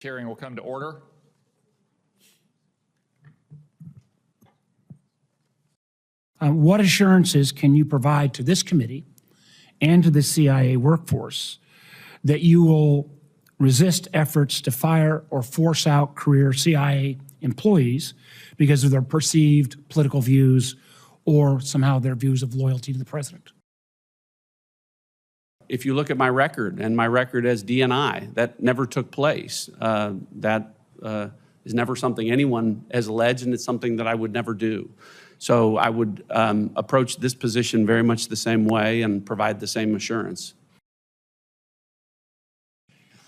Hearing will come to order. What assurances can you provide to this committee and to the CIA workforce that you will resist efforts to fire or force out career CIA employees because of their perceived political views or somehow their views of loyalty to the president? If you look at my record and my record as DNI, that never took place. That is never something anyone has alleged, and it's something that I would never do. So I would approach this position very much the same way and provide the same assurance.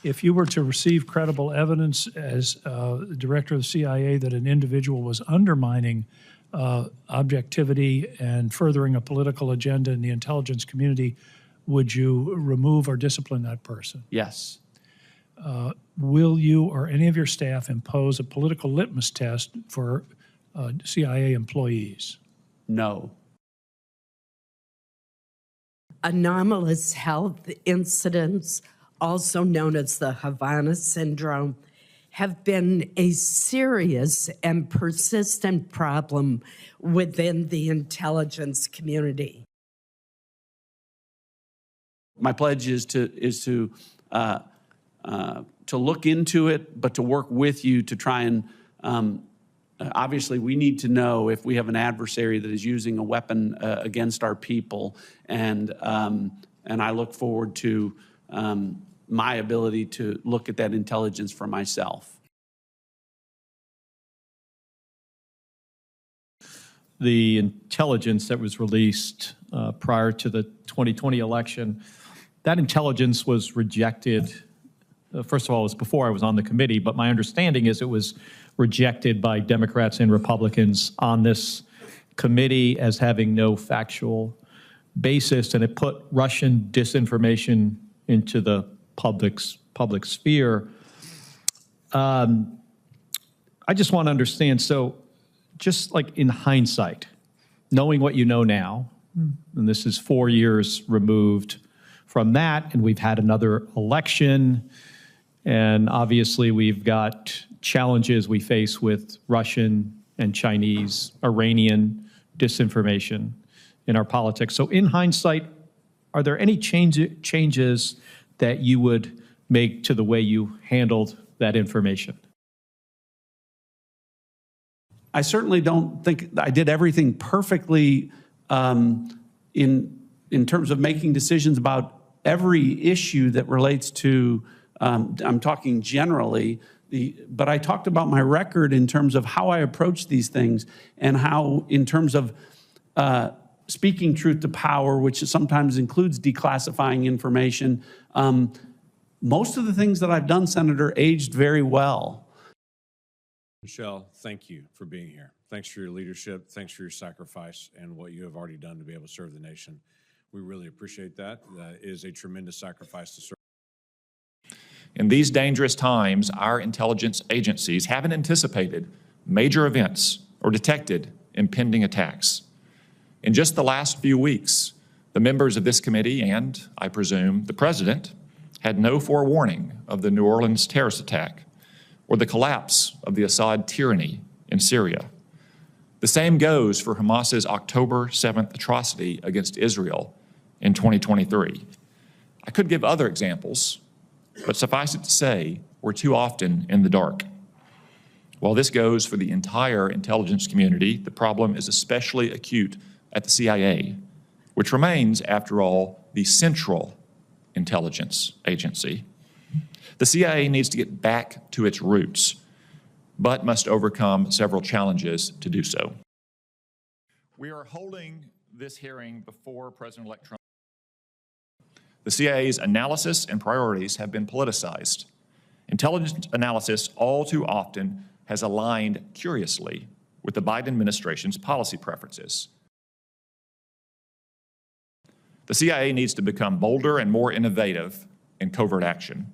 If you were to receive credible evidence as director of the CIA that an individual was undermining objectivity and furthering a political agenda in the intelligence community, would you remove or discipline that person? Yes. Will you or any of your staff impose a political litmus test for CIA employees? No. Anomalous health incidents, also known as the Havana syndrome, have been a serious and persistent problem within the intelligence community. My pledge is to look into it, but to work with you to try and obviously, we need to know if we have an adversary that is using a weapon against our people, and I look forward to my ability to look at that intelligence for myself. The intelligence that was released prior to the 2020 election, that intelligence was rejected. First of all, it was before I was on the committee, but my understanding is it was rejected by Democrats and Republicans on this committee as having no factual basis, and it put Russian disinformation into the public sphere. I just want to understand, so just like in hindsight, knowing what you know now, and this is 4 years removed from that, and we've had another election, and obviously we've got challenges we face with Russian and Chinese, Iranian disinformation in our politics. So in hindsight, are there any changes that you would make to the way you handled that information? I certainly don't think I did everything perfectly in terms of making decisions about every issue that relates to, I'm talking generally, but I talked about my record in terms of how I approach these things and how, in terms of speaking truth to power, which sometimes includes declassifying information. Most of the things that I've done, Senator, aged very well. Michelle, thank you for being here. Thanks for your leadership. Thanks for your sacrifice and what you have already done to be able to serve the nation. We really appreciate that. That is a tremendous sacrifice to serve. In these dangerous times, our intelligence agencies haven't anticipated major events or detected impending attacks. In just the last few weeks, the members of this committee and, I presume, the President had no forewarning of the New Orleans terrorist attack or the collapse of the Assad tyranny in Syria. The same goes for Hamas's October 7th atrocity against Israel in 2023. I could give other examples, but suffice it to say, we're too often in the dark. While this goes for the entire intelligence community, the problem is especially acute at the CIA, which remains, after all, the central intelligence agency. The CIA needs to get back to its roots, but must overcome several challenges to do so. We are holding this hearing before President-elect Trump. The CIA's analysis and priorities have been politicized. Intelligence analysis all too often has aligned curiously with the Biden administration's policy preferences. The CIA needs to become bolder and more innovative in covert action.